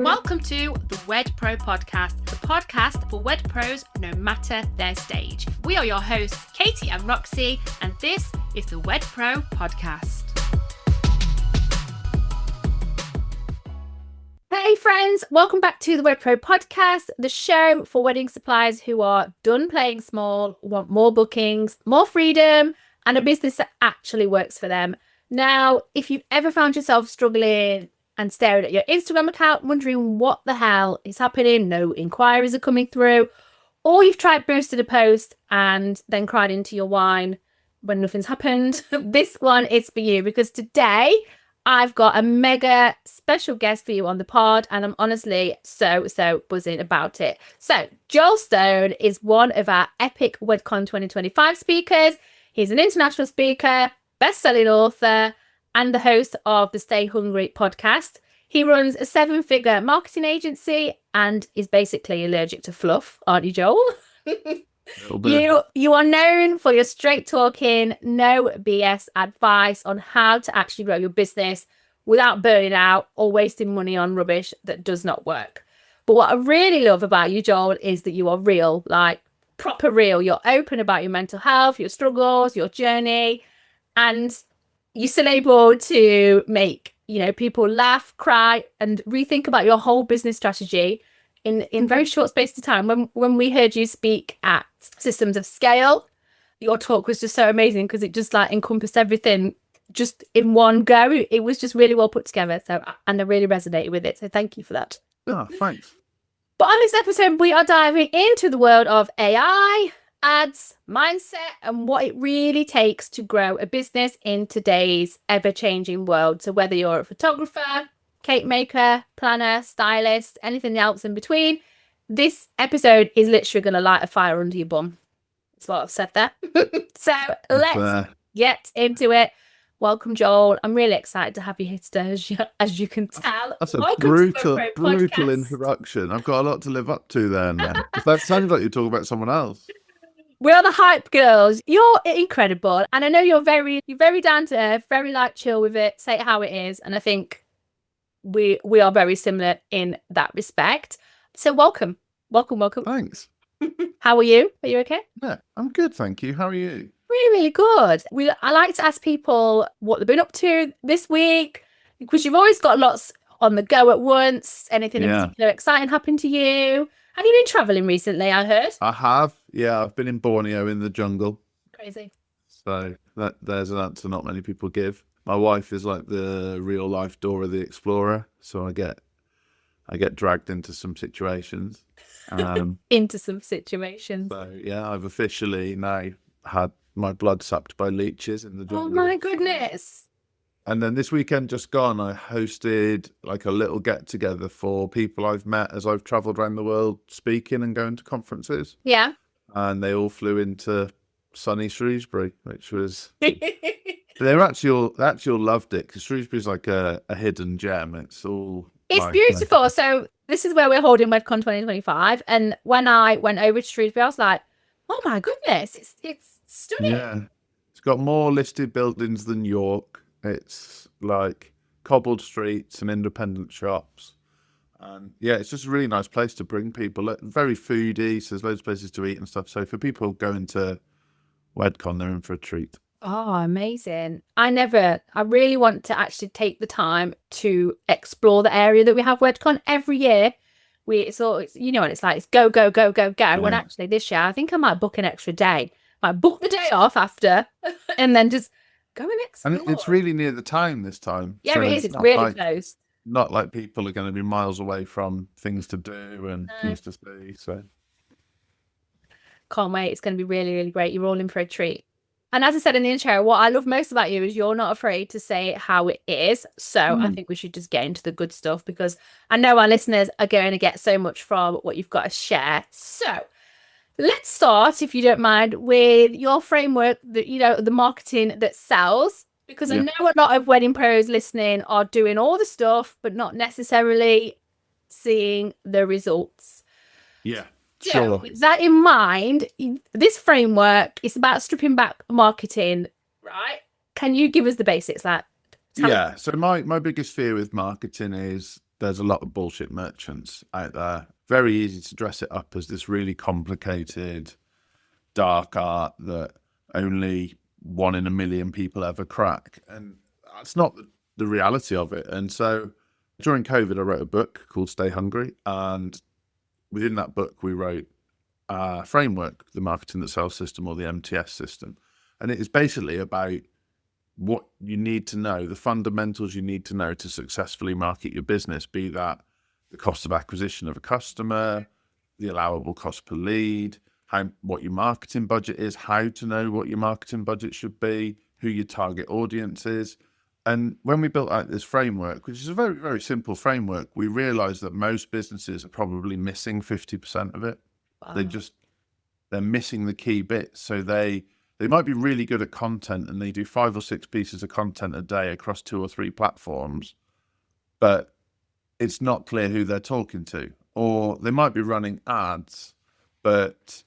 Welcome to the Wed Pro podcast, the podcast for Wed Pros no matter their stage. We are your hosts, Katie and Roxy, and this is the Wed Pro podcast. Hey friends, welcome back to the Wed Pro podcast, the show for wedding suppliers who are done playing small, want more bookings, more freedom, and a business that actually works for them. Now, if you've ever found yourself struggling and staring at your Instagram account, wondering what the hell is happening, no inquiries are coming through, or you've tried boosting a post and then cried into your wine when nothing's happened, this one is for you, because today I've got a mega special guest for you on the pod, and I'm honestly so buzzing about it. So Joel Stone is one of our epic Wedcon 2025 speakers. He's an international speaker, best-selling author, and the host of the Stay Hungry podcast. He runs a 7-figure marketing agency and is basically allergic to fluff, aren't you, Joel? You are known for your straight talking, no BS advice on how to actually grow your business without burning out or wasting money on rubbish that does not work. But what I really love about you, Joel, is that you are real, like proper real. You're open about your mental health, your struggles, your journey, and you're still able to make, people laugh, cry, and rethink about your whole business strategy in very short space of time. When we heard you speak at Systems of Scale, your talk was just so amazing because it just encompassed everything just in one go. It was just really well put together. And I really resonated with it. So thank you for that. Oh, thanks. But on this episode, we are diving into the world of AI, ads, mindset, and what it really takes to grow a business in today's ever-changing world. So whether you're a photographer, cake maker, planner, stylist, anything else in between, this episode is literally going to light a fire under your bum. That's what I've said there. So let's get into it. Welcome, Joel. I'm really excited to have you here today, as you can tell. That's a Welcome brutal introduction. I've got a lot to live up to there now. That sounded like you're talking about someone else. We're the hype girls. You're incredible. And I know you're very down to earth, very chill with it, say it how it is. And I think we are very similar in that respect. So welcome. Thanks. How are you? Are you okay? Yeah, I'm good, thank you. How are you? Really, really good. I like to ask people what they've been up to this week, because you've always got lots on the go at once. Anything in particular exciting happened to you? Have you been traveling recently, I heard? I have. Yeah, I've been in Borneo in the jungle. Crazy. So there's an answer not many people give. My wife is like the real life Dora the Explorer, so I get dragged into some situations. Into some situations. So yeah, I've officially now had my blood sucked by leeches in the jungle. Oh my goodness. And then this weekend just gone, I hosted a little get together for people I've met as I've traveled around the world speaking and going to conferences. Yeah. And they all flew into sunny Shrewsbury, which was they actually all loved it, because Shrewsbury's like a hidden gem. It's beautiful. So this is where we're holding Wedcon 2025, and when I went over to Shrewsbury, I was like, oh my goodness, it's stunning. Yeah, it's got more listed buildings than York. It's like cobbled streets and independent shops, and yeah, it's just a really nice place to bring people. Very foodie, so there's loads of places to eat and stuff. So for people going to Wedcon, they're in for a treat. Oh, amazing. I really want to actually take the time to explore the area that we have Wedcon every year. It's it's go, go, go, go, go. Yeah. When actually this year, I think I might book an extra day. I might book the day off after and then just go and explore. And it's really near the town this time. Yeah, so it is. It's really close. Not like people are going to be miles away from things to do and things to see. So can't wait. It's going to be really, really great. You're all in for a treat. And as I said in the intro, what I love most about you is you're not afraid to say how it is. So I think we should just get into the good stuff, because I know our listeners are going to get so much from what you've got to share. So let's start, if you don't mind, with your framework, the marketing that sells, because I know a lot of wedding pros listening are doing all the stuff, but not necessarily seeing the results. Yeah. So, sure. With that in mind, this framework is about stripping back marketing, right? Can you give us the basics? So my biggest fear with marketing is there's a lot of bullshit merchants out there. Very easy to dress it up as this really complicated, dark art that only 1 in a million people ever crack. And that's not the reality of it. And so during COVID, I wrote a book called Stay Hungry. And within that book, we wrote a framework, the Marketing That Sells system, or the MTS system. And it is basically about what you need to know, the fundamentals you need to know to successfully market your business, be that the cost of acquisition of a customer, the allowable cost per lead, what your marketing budget is, how to know what your marketing budget should be, who your target audience is. And when we built out this framework, which is a very, very simple framework, we realized that most businesses are probably missing 50% of it. Wow. They're missing the key bits. So they might be really good at content and they do 5 or 6 pieces of content a day across 2 or 3 platforms, but it's not clear who they're talking to. Or they might be running ads, but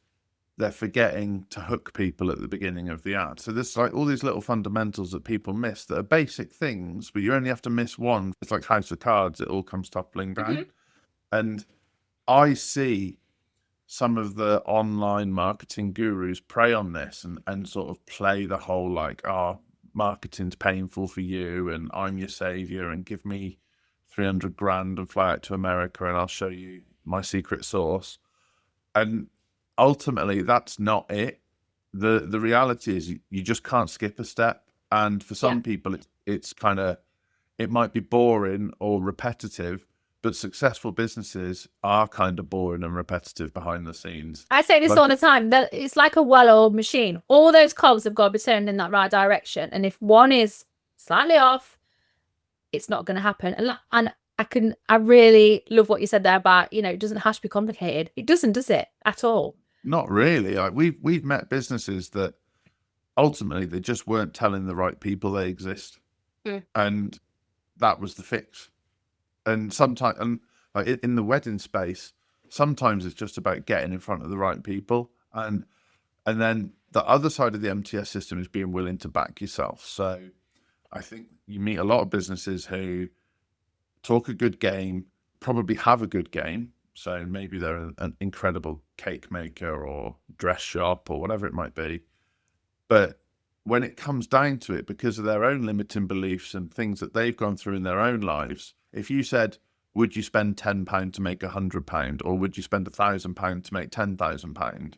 they're forgetting to hook people at the beginning of the ad. So there's like all these little fundamentals that people miss that are basic things, but you only have to miss one. It's like House of Cards, it all comes toppling down. Mm-hmm. And I see some of the online marketing gurus prey on this and sort of play the whole like, marketing's painful for you and I'm your savior and give me 300 grand and fly out to America and I'll show you my secret sauce. And ultimately, that's not it. The reality is you just can't skip a step. And for some people, it's kind of, it might be boring or repetitive, but successful businesses are kind of boring and repetitive behind the scenes. I say this all the time, that it's like a well-oiled machine. All those cogs have got to be turned in that right direction. And if one is slightly off, it's not going to happen. And I really love what you said there about, it doesn't have to be complicated. It doesn't, does it? At all. Not really. Like we've met businesses that ultimately they just weren't telling the right people they exist. And that was the fix. And sometimes, and like in the wedding space, sometimes it's just about getting in front of the right people. And then the other side of the MTS system is being willing to back yourself. So I think you meet a lot of businesses who talk a good game, probably have a good game. So maybe they're an incredible cake maker or dress shop or whatever it might be. But when it comes down to it, because of their own limiting beliefs and things that they've gone through in their own lives, if you said, would you spend £10 to make £100, or would you spend £1,000 to make £10,000?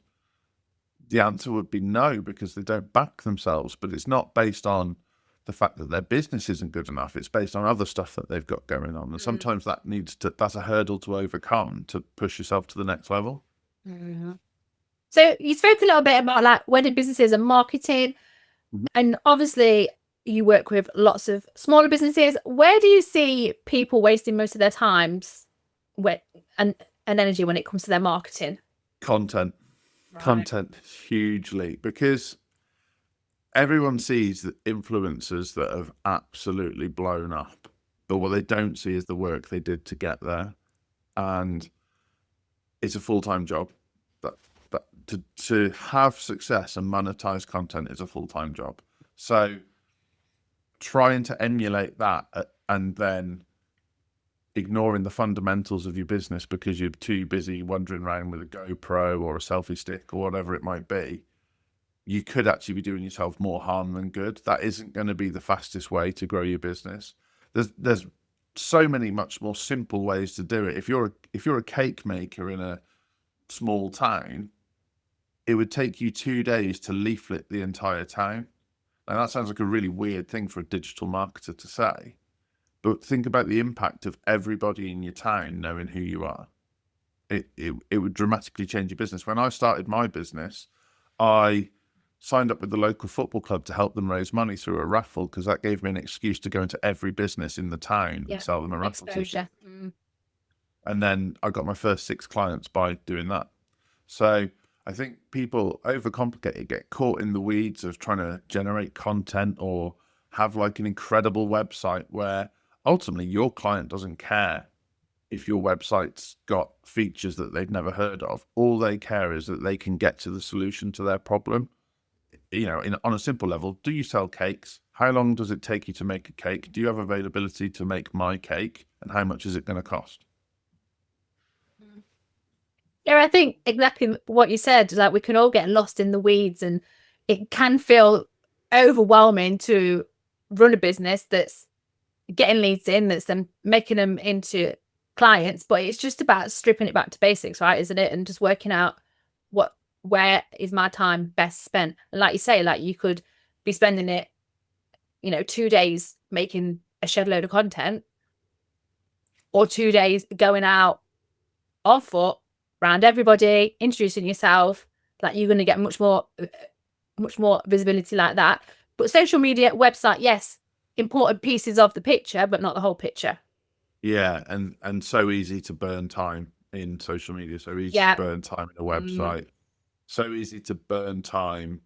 The answer would be no, because they don't back themselves. But it's not based on the fact that their business isn't good enough. It's based on other stuff that they've got going on. And sometimes that's a hurdle to overcome to push yourself to the next level. Mm-hmm. So you spoke a little bit about like wedding businesses and marketing. And obviously you work with lots of smaller businesses. Where do you see people wasting most of their times and energy when it comes to their marketing? Content. Right. Content hugely, because everyone sees the influencers that have absolutely blown up, but what they don't see is the work they did to get there. And it's a full-time job. To have success and monetize content is a full-time job. So trying to emulate that and then ignoring the fundamentals of your business because you're too busy wandering around with a GoPro or a selfie stick or whatever it might be, you could actually be doing yourself more harm than good. That isn't going to be the fastest way to grow your business. There's so many much more simple ways to do it. If you're a cake maker in a small town, it would take you 2 days to leaflet the entire town. And that sounds like a really weird thing for a digital marketer to say, but think about the impact of everybody in your town knowing who you are. It would dramatically change your business. When I started my business, I signed up with the local football club to help them raise money through a raffle, because that gave me an excuse to go into every business in the town and sell them a raffle ticket. And then I got my first 6 clients by doing that. So I think people overcomplicate it, get caught in the weeds of trying to generate content or have like an incredible website where ultimately your client doesn't care if your website's got features that they've never heard of. All they care is that they can get to the solution to their problem. On a simple level, do you sell cakes? How long does it take you to make a cake? Do you have availability to make my cake? And how much is it going to cost? Yeah, I think exactly what you said. Like, we can all get lost in the weeds, and it can feel overwhelming to run a business that's getting leads in, that's then making them into clients. But it's just about stripping it back to basics, right? Isn't it? And just working out where is my time best spent. And like you say, like, you could be spending it, 2 days making a shed load of content, or 2 days going out on foot around everybody, introducing yourself. Like, you're going to get much more visibility like that. But social media, website, yes, important pieces of the picture, but not the whole picture. Yeah, and so easy to burn time in social media, so easy to burn time in a website, so easy to burn time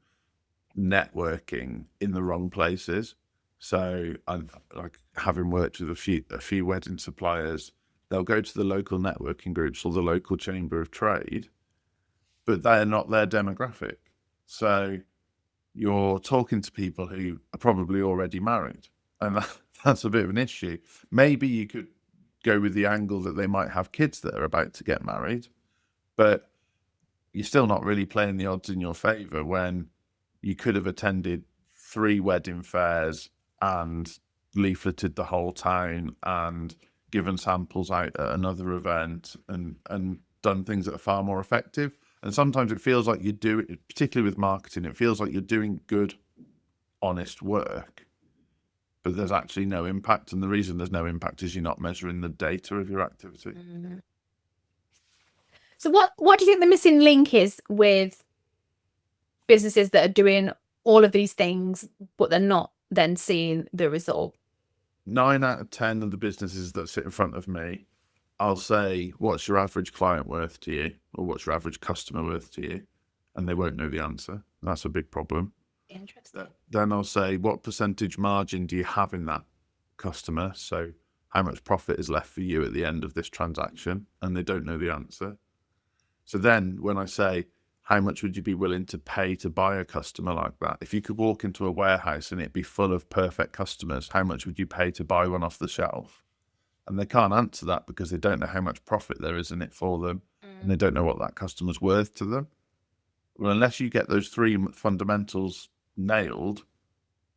networking in the wrong places. So I'm like, having worked with a few wedding suppliers, they'll go to the local networking groups or the local chamber of trade, but they're not their demographic. So you're talking to people who are probably already married, and that's a bit of an issue. Maybe you could go with the angle that they might have kids that are about to get married, but you're still not really playing the odds in your favor when you could have attended 3 wedding fairs and leafleted the whole town and given samples out at another event and done things that are far more effective. And sometimes it feels like you do it, particularly with marketing, it feels like you're doing good, honest work, but there's actually no impact. And the reason there's no impact is you're not measuring the data of your activity. So what do you think the missing link is with businesses that are doing all of these things, but they're not then seeing the result? 9 out of 10 of the businesses that sit in front of me, I'll say, what's your average client worth to you? Or what's your average customer worth to you? And they won't know the answer. That's a big problem. Interesting. Then I'll say, what percentage margin do you have in that customer? So how much profit is left for you at the end of this transaction? And they don't know the answer. So then when I say, how much would you be willing to pay to buy a customer like that? If you could walk into a warehouse and it'd be full of perfect customers, how much would you pay to buy one off the shelf? And they can't answer that because they don't know how much profit there is in it for them, and they don't know what that customer's worth to them. Well, unless you get those 3 fundamentals nailed,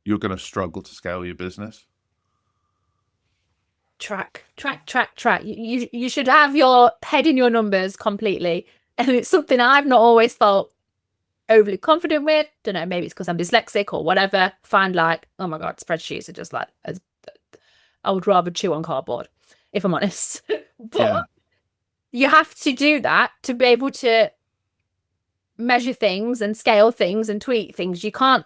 you're going to struggle to scale your business. Track. You should have your head in your numbers completely. And it's something I've not always felt overly confident with. Don't know, maybe it's because I'm dyslexic or whatever. Find like, oh my God, spreadsheets are just like, I would rather chew on cardboard, if I'm honest. But you have to do that to be able to measure things and scale things and tweak things. You can't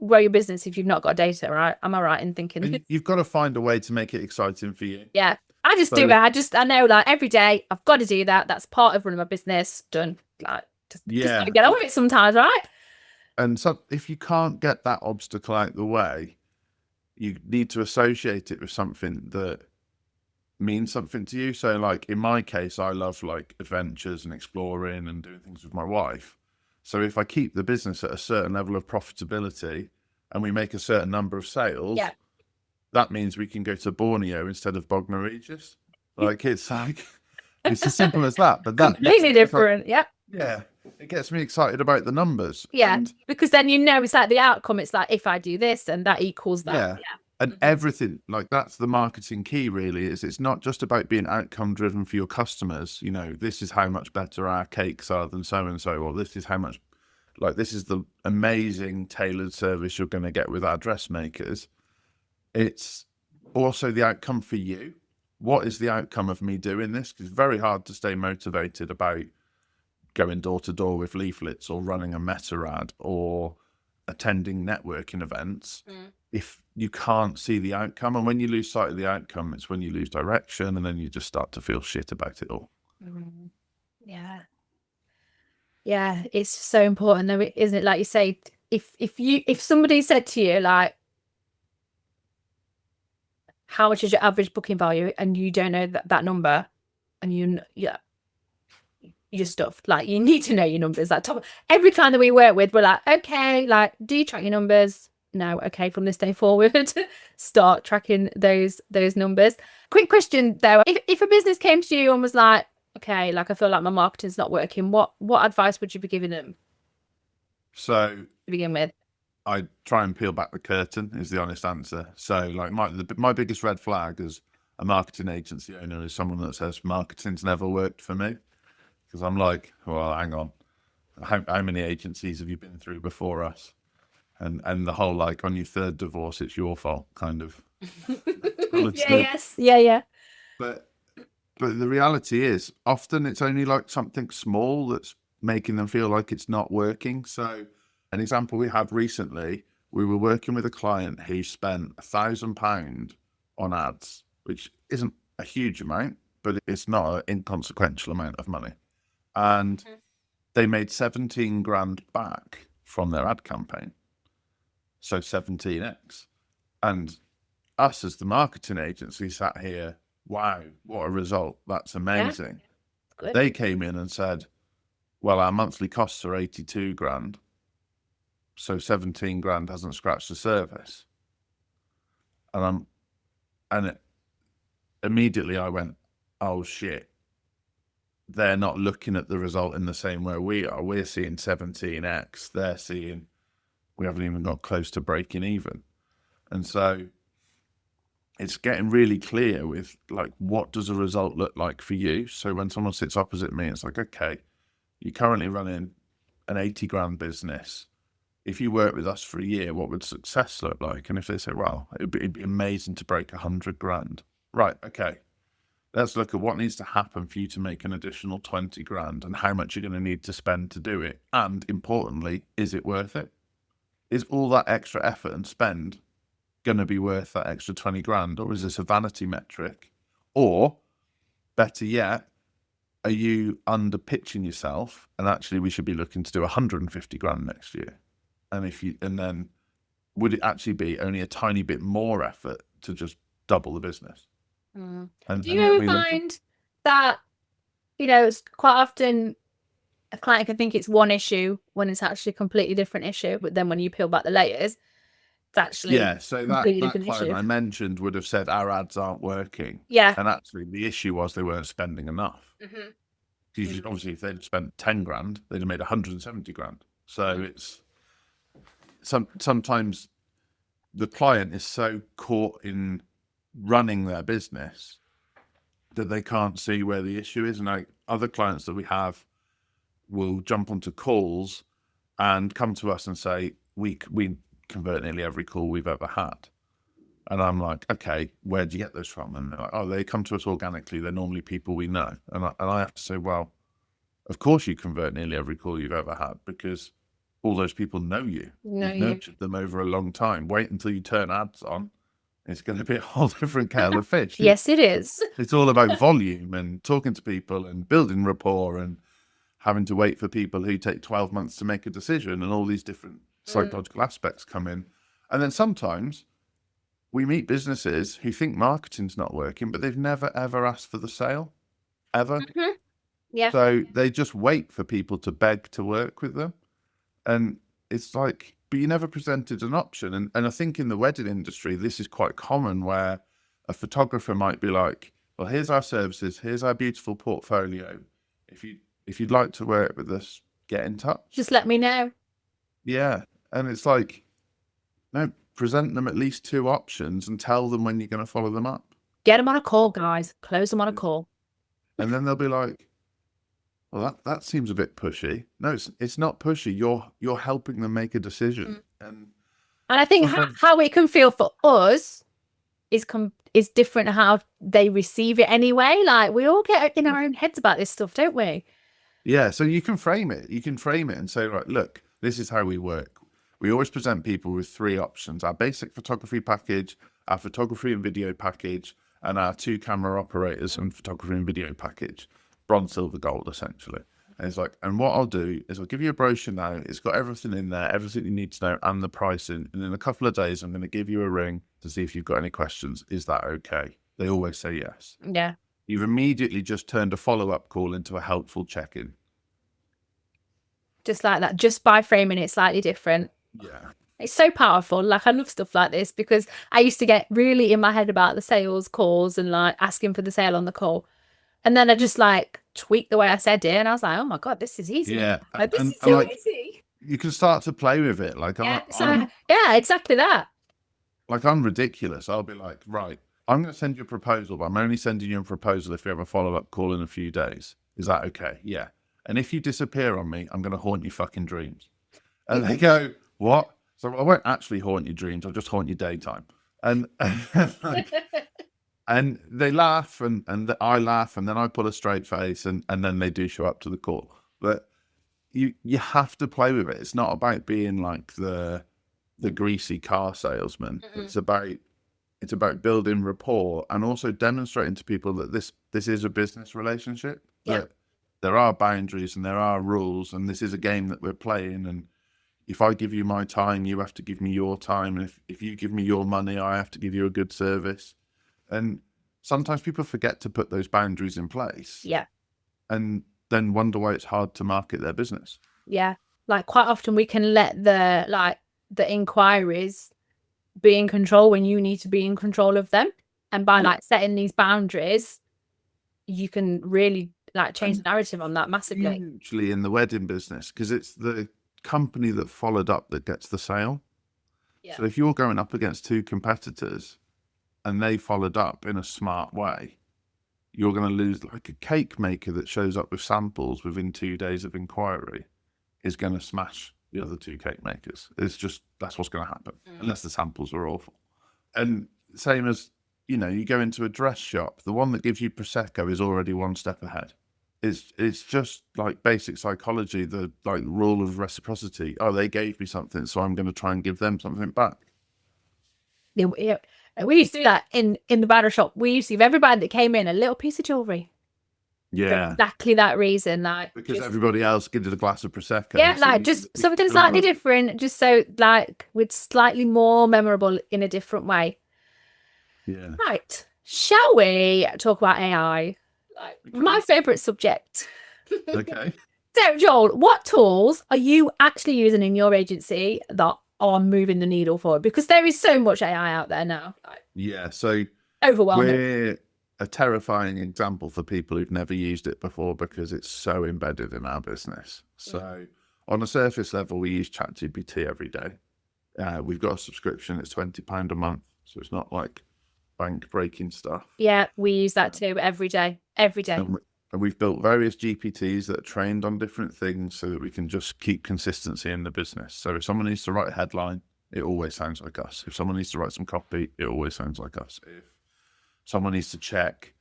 grow your business if you've not got data, right? Am I right in thinking? And you've got to find a way to make it exciting for you. Yeah. I just do it. I know, like, every day I've got to do that. That's part of running my business. Done. Like, just gotta get on with it sometimes, right? And so if you can't get that obstacle out the way, you need to associate it with something that means something to you. So like in my case, I love like adventures and exploring and doing things with my wife. So if I keep the business at a certain level of profitability and we make a certain number of sales, that means we can go to Borneo instead of Bognor Regis. Like it's as simple as that. But that completely different. Yeah, it gets me excited about the numbers. Yeah, because then it's like the outcome. It's like, if I do this, and that equals that. Yeah. And everything, like, that's the marketing key, really, is it's not just about being outcome driven for your customers. This is how much better our cakes are than so and so, or this is how much, like, this is the amazing tailored service you're going to get with our dressmakers. It's also the outcome for you. What is the outcome of me doing this? Because it's very hard to stay motivated about going door to door with leaflets or running a meta ad or attending networking events if you can't see the outcome. And when you lose sight of the outcome, it's when you lose direction, and then you just start to feel shit about it all. Yeah, it's so important though, isn't it? Like you say, if somebody said to you, like, how much is your average booking value, and you don't know that number, and you're stuffed. Like, you need to know your numbers. Like, every client that we work with, we're like, okay, like, do you track your numbers? no, okay, from this day forward, start tracking those numbers. Quick question though, if a business came to you and was like, okay, like I feel like my marketing's not working, what advice would you be giving them So to begin with? I try and peel back the curtain is the honest answer. So like my biggest red flag as a marketing agency owner is someone that says marketing's never worked for me. Because I'm like, well, hang on. How many agencies have you been through before us? And the whole like on your third divorce, it's your fault kind of. Yeah. But the reality is often it's only like something small that's making them feel like it's not working. So an example we had recently, we were working with a client who spent £1,000 on ads, which isn't a huge amount, but it's not an inconsequential amount of money. And they made 17 grand back from their ad campaign. So 17x. And us as the marketing agency sat here, wow, what a result. That's amazing. Good. They came in and said, well, our monthly costs are 82 grand. So 17 grand hasn't scratched the surface. Immediately I went, oh shit. They're not looking at the result in the same way we are. We're seeing 17x. They're seeing we haven't even got close to breaking even. And so it's getting really clear with like, what does a result look like for you? So when someone sits opposite me, it's like, okay, you're currently running an 80 grand business. If you work with us for a year, what would success look like? And if they say, well, it'd be amazing to break 100 grand. Right. Okay. Let's look at what needs to happen for you to make an additional 20 grand and how much you're going to need to spend to do it. And importantly, is it worth it? Is all that extra effort and spend going to be worth that extra 20 grand? Or is this a vanity metric? Or better yet, are you under pitching yourself? And actually we should be looking to do 150 grand next year. And then would it actually be only a tiny bit more effort to just double the business? Do you ever find that, it's quite often a client can think it's one issue when it's actually a completely different issue, but then when you peel back the layers, it's actually so a that completely different client issue. I mentioned would have said our ads aren't working. Yeah. And actually the issue was they weren't spending enough. Because obviously if they'd spent 10 grand, they'd have made 170 grand. So it's sometimes the client is so caught in running their business that they can't see where the issue is. And like other clients that we have will jump onto calls and come to us and say, we convert nearly every call we've ever had. And I'm like, okay, where do you get those from? And they're like, oh, they come to us organically. They're normally people we know. And I have to say, well, of course you convert nearly every call you've ever had because all those people know you. You've nurtured them over a long time. Wait until you turn ads on. It's going to be a whole different kettle of fish. Yes, it is. It's all about volume and talking to people and building rapport and having to wait for people who take 12 months to make a decision, and all these different psychological aspects come in. And then sometimes we meet businesses who think marketing's not working, but they've never, ever asked for the sale, ever. Yeah. So they just wait for people to beg to work with them. And it's like, but you never presented an option. And I think in the wedding industry, this is quite common where a photographer might be like, well, here's our services, here's our beautiful portfolio. If you'd like to work with us, get in touch. Just let me know. Yeah. And it's like, no, present them at least 2 options and tell them when you're going to follow them up. Get them on a call, guys. Close them on a call. And then they'll be like, well, that seems a bit pushy. No, it's not pushy. You're helping them make a decision. And I think how it can feel for us is different to how they receive it anyway. Like we all get in our own heads about this stuff, don't we? Yeah, so you can frame it. You can frame it and say, right, look, this is how we work. We always present people with 3 options: our basic photography package, our photography and video package, and our 2 camera operators and photography and video package. Bronze, silver, gold, essentially. And it's like, and what I'll do is I'll give you a brochure now. It's got everything in there, everything you need to know, and the pricing. And in a couple of days, I'm going to give you a ring to see if you've got any questions. Is that okay? They always say yes. Yeah. You've immediately just turned a follow-up call into a helpful check-in. Just like that, just by framing it slightly different. Yeah. It's so powerful. Like, I love stuff like this because I used to get really in my head about the sales calls and like asking for the sale on the call. And then I just like tweaked the way I said it. And I was like, oh my God, this is easy. Yeah, Like, this and, is and so like easy. you can start to play with it. Like Yeah. Exactly that. I'm ridiculous. I'll be like, right, I'm going to send you a proposal, but I'm only sending you a proposal if you have a follow-up call in a few days. Is that okay? Yeah. And if you disappear on me, I'm going to haunt your fucking dreams. And they go, what? So I won't actually haunt your dreams. I'll just haunt your daytime. And like, and they laugh, and I laugh, and then I pull a straight face, and then they do show up to the call. But you have to play with it. It's not about being like the greasy car salesman. It's about building rapport and also demonstrating to people that this is a business relationship. Yeah. That there are boundaries and there are rules, and this is a game that we're playing. And if I give you my time, you have to give me your time. And if you give me your money, I have to give you a good service. And sometimes people forget to put those boundaries in place. Yeah. And then wonder why it's hard to market their business. Yeah. Like, quite often we can let the inquiries be in control when you need to be in control of them. And by like setting these boundaries, you can really like change the narrative on that massively. Hugely in the wedding business, because it's the company that followed up that gets the sale. Yeah. So if you're going up against two competitors and they followed up in a smart way, you're going to lose. Like a cake maker that shows up with samples within 2 days of inquiry is going to smash the other two cake makers. That's what's going to happen, unless the samples are awful. And same as, you go into a dress shop, the one that gives you Prosecco is already one step ahead. It's just like basic psychology, the like rule of reciprocity. Oh, they gave me something, so I'm going to try and give them something back. Yeah, we used to do that in the barber shop. We used to give everybody that came in a little piece of jewelry. Yeah. For exactly that reason. Like, because everybody else gives it a glass of Prosecco. Yeah, like just something slightly different, just so like with slightly more memorable in a different way. Yeah. Right. Shall we talk about AI? Like, my favourite subject. Okay. So, Joel, what tools are you actually using in your agency that are moving the needle forward? Because there is so much AI out there now. Like, yeah. So overwhelming. We're a terrifying example for people who've never used it before because it's so embedded in our business. So on a surface level, we use ChatGPT every day. We've got a subscription. It's £20 a month. So it's not like bank breaking stuff. Yeah, we use that too every day. Every day. And we've built various GPTs that are trained on different things so that we can just keep consistency in the business. So if someone needs to write a headline, it always sounds like us. If someone needs to write some copy, it always sounds like us. If someone needs to check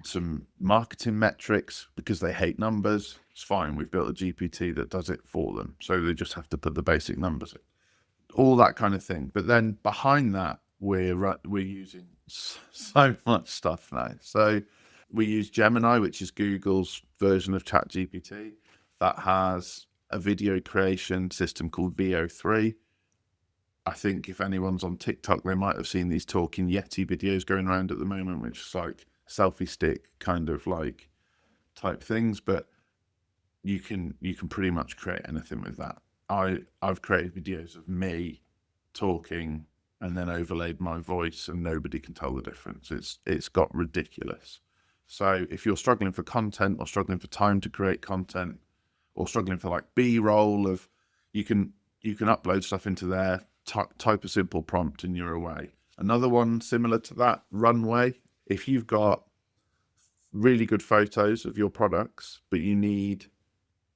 some marketing metrics because they hate numbers, it's fine. We've built a GPT that does it for them. So they just have to put the basic numbers in. All that kind of thing. But then behind that, we're using so much stuff now. So we use Gemini, which is Google's version of ChatGPT, that has a video creation system called VO3. I think if anyone's on TikTok, they might have seen these talking Yeti videos going around at the moment, which is like selfie stick kind of like type things, but you can pretty much create anything with that. I've created videos of me talking and then overlaid my voice, and nobody can tell the difference. It's got ridiculous. So if you're struggling for content or struggling for time to create content or struggling for like B-roll of, you can upload stuff into there, type a simple prompt and you're away. Another one similar to that, Runway. If you've got really good photos of your products, but you need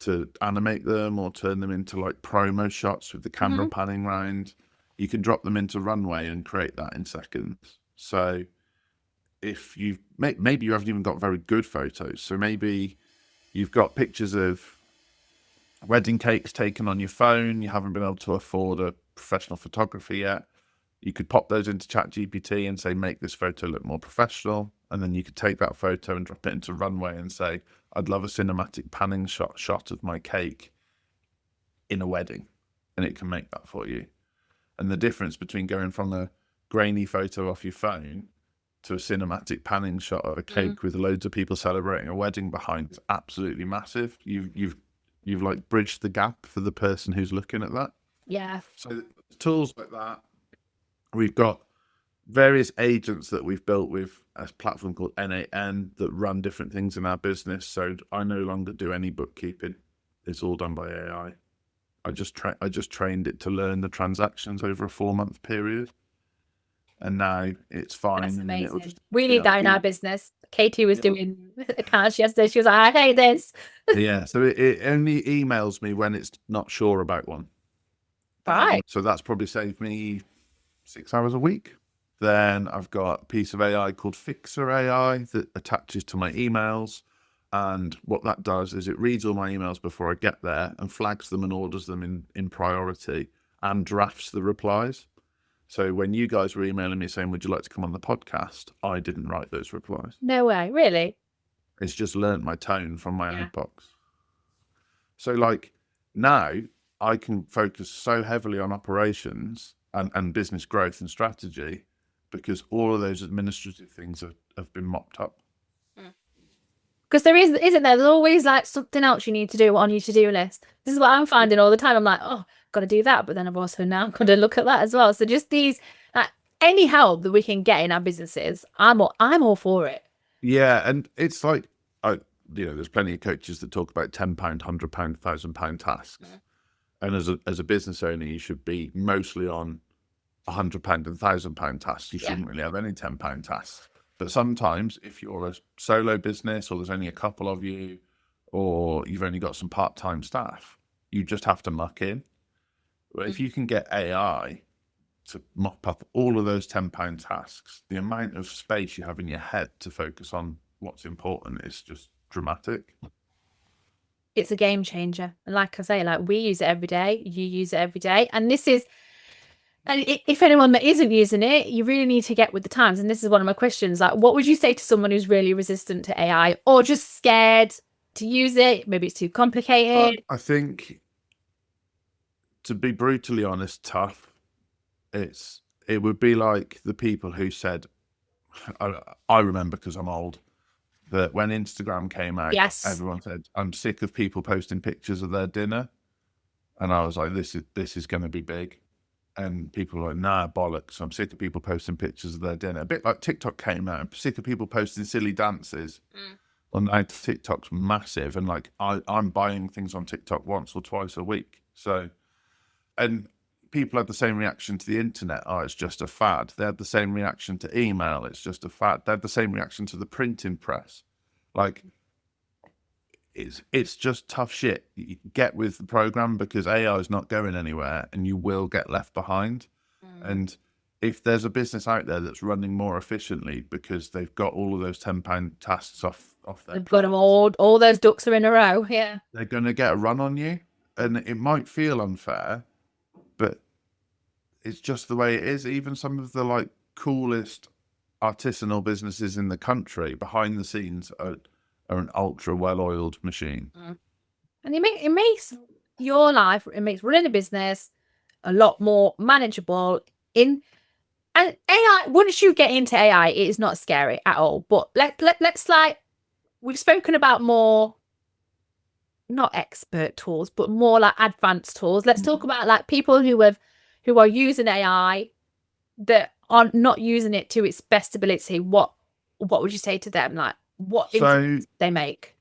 to animate them or turn them into like promo shots with the camera panning around, you can drop them into Runway and create that in seconds. So if maybe you haven't even got very good photos, so maybe you've got pictures of wedding cakes taken on your phone, you haven't been able to afford a professional photographer yet, you could pop those into ChatGPT and say, make this photo look more professional. And then you could take that photo and drop it into Runway and say, I'd love a cinematic panning shot of my cake in a wedding. And it can make that for you. And the difference between going from a grainy photo off your phone to a cinematic panning shot of a cake with loads of people celebrating a wedding behind is absolutely massive. You've like bridged the gap for the person who's looking at that. Yeah. So tools like that. We've got various agents that we've built with a platform called N8N that run different things in our business. So I no longer do any bookkeeping. It's all done by AI. I just trained it to learn the transactions over a 4-month period, and now it's fine. That's And then it'll amazing. just We need that in our business. Katie was doing accounts yesterday. She was like, I hate this. yeah. So it only emails me when it's not sure about one. Right. So that's probably saved me 6 hours a week. Then I've got a piece of AI called Fixer AI that attaches to my emails. And what that does is it reads all my emails before I get there and flags them and orders them in priority and drafts the replies. So when you guys were emailing me saying, would you like to come on the podcast? I didn't write those replies. No way. Really? It's just learnt my tone from my outbox. So like now I can focus so heavily on operations and business growth and strategy because all of those administrative things have been mopped up. Because there isn't there? There's always like something else you need to do on your to-do list. This is what I'm finding all the time. I'm like, oh, got to do that, but then I've also now got to look at that as well. So just these, any help that we can get in our businesses, I'm all for it. Yeah, and it's like, there's plenty of coaches that talk about £10, £100, £1,000 tasks, and as a business owner, you should be mostly on £100 and £1,000 tasks. You shouldn't really have any £10 tasks. But sometimes if you're a solo business or there's only a couple of you or you've only got some part-time staff, you just have to muck in. But if you can get AI to mop up all of those £10 tasks, the amount of space you have in your head to focus on what's important is just dramatic. It's a game changer. And like I say, like we use it every day, you use it every day. And this is, and if anyone that isn't using it, you really need to get with the times. And this is one of my questions. Like, what would you say to someone who's really resistant to AI or just scared to use it? Maybe it's too complicated. I think, to be brutally honest, tough. It would be like the people who said, I remember because I'm old, that when Instagram came out, everyone said, I'm sick of people posting pictures of their dinner. And I was like, this is going to be big. And people were like, nah, bollocks. I'm sick of people posting pictures of their dinner. A bit like TikTok came out. I'm sick of people posting silly dances. Well, now TikTok's massive. And like, I'm buying things on TikTok once or twice a week. So, and people had the same reaction to the internet. Oh, it's just a fad. They had the same reaction to email. It's just a fad. They had the same reaction to the printing press. Like, it's just tough shit. You get with the program because AI is not going anywhere and you will get left behind. And if there's a business out there that's running more efficiently because they've got all of those £10 tasks off their They've got them all those ducks are in a row. Yeah. They're going to get a run on you. And it might feel unfair, but it's just the way it is. Even some of the like coolest artisanal businesses in the country behind the scenes are an ultra well-oiled machine. And it makes your life, it makes running a business a lot more manageable. And AI, once you get into AI, it is not scary at all. But let's like, we've spoken about more, not expert tools, but more like advanced tools. Let's talk about like people who are using AI that are not using it to its best ability. What would you say to them? Like, what they make?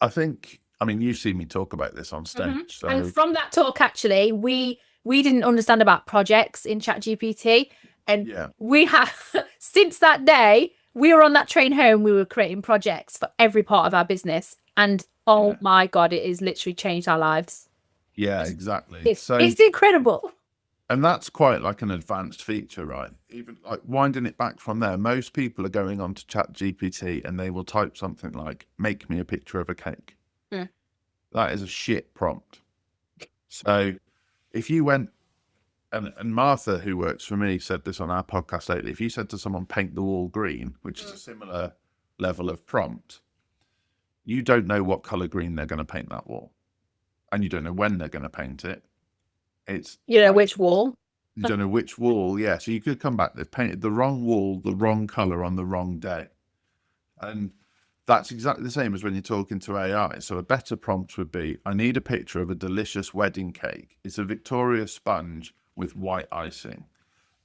I think, I mean, you see me talk about this on stage. So. And from that talk, actually, we didn't understand about projects in ChatGPT. And we have, since that day, we were on that train home, we were creating projects for every part of our business. And oh my God, it has literally changed our lives. Yeah, exactly. It's incredible. And that's quite like an advanced feature, right? Even like winding it back from there, most people are going on to ChatGPT and they will type something like, make me a picture of a cake. That is a shit prompt. So if you went, and Martha, who works for me, said this on our podcast lately, if you said to someone, paint the wall green, which is a similar level of prompt, you don't know what color green they're going to paint that wall. And you don't know when they're going to paint it. You know which wall? You don't know which wall, yeah. So you could come back, they've painted the wrong wall, the wrong color on the wrong day. And That's exactly the same as when you're talking to AI. So a better prompt would be, I need a picture of a delicious wedding cake. It's a Victoria sponge with white icing.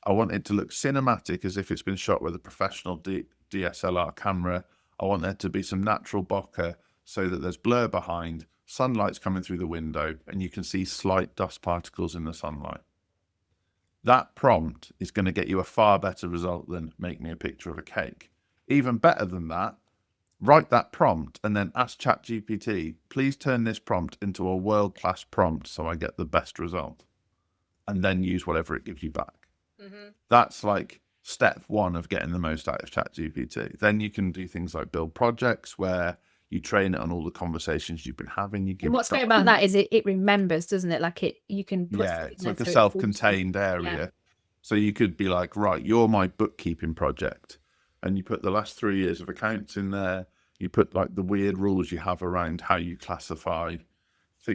I want it to look cinematic, as if it's been shot with a professional DSLR camera. I want there to be some natural bokeh so that there's blur behind, sunlight's coming through the window, and you can see slight dust particles in the sunlight. That prompt is going to get you a far better result than make me a picture of a cake. Even better than that, write that prompt and then ask ChatGPT, please turn this prompt into a world-class prompt so I get the best result. And then use whatever it gives you back. Mm-hmm. That's like step one of getting the most out of ChatGPT. Then you can do things like build projects where you train it on all the conversations you've been having. You give And what's great about that is it remembers, doesn't it? Like you can put it's like a so self-contained area. Yeah. So you could be like, right, you're my bookkeeping project. And you put the last 3 years of accounts in there. You put like the weird rules you have around how you classify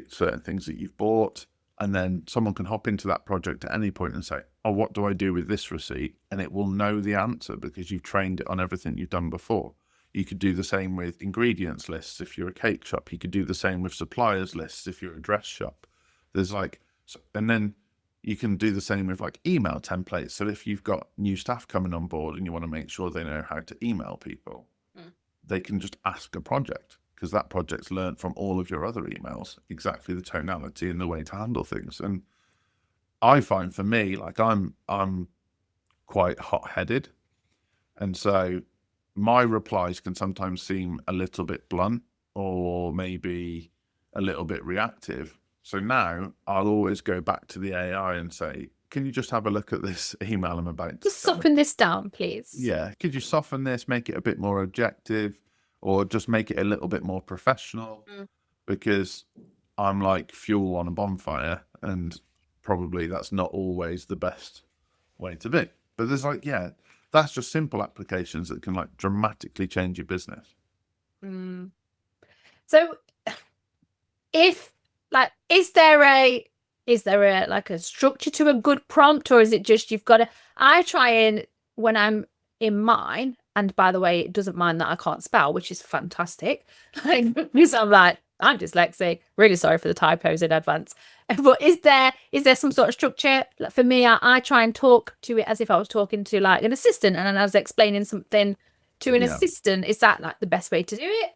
certain things that you've bought. And then someone can hop into that project at any point and say, oh, what do I do with this receipt? And it will know the answer because you've trained it on everything you've done before. You could do the same with ingredients lists if you're a cake shop. You could do the same with suppliers lists if you're a dress shop. There's like, and then you can do the same with like email templates. So if you've got new staff coming on board and you want to make sure they know how to email people, they can just ask a project, because that project's learned from all of your other emails exactly the tonality and the way to handle things. And I find for me, like I'm quite hot-headed, and so my replies can sometimes seem a little bit blunt or maybe a little bit reactive. So now I'll always go back to the AI and say, can you just have a look at this email I'm about to Just soften this down, please. Yeah, could you soften this, make it a bit more objective, or just make it a little bit more professional? Because I'm like fuel on a bonfire, and probably that's not always the best way to be. But there's like, that's just simple applications that can like dramatically change your business. So if like, is there a like a structure to a good prompt, or is it just you've got to, I try and when I'm in mine, and by the way, it doesn't mind that I can't spell, which is fantastic. Like, because I'm like, I'm dyslexic, really sorry for the typos in advance. But is there some sort of structure? Like for me, I try and talk to it as if I was talking to like an assistant, and I was explaining something to an assistant. Is that like the best way to do it?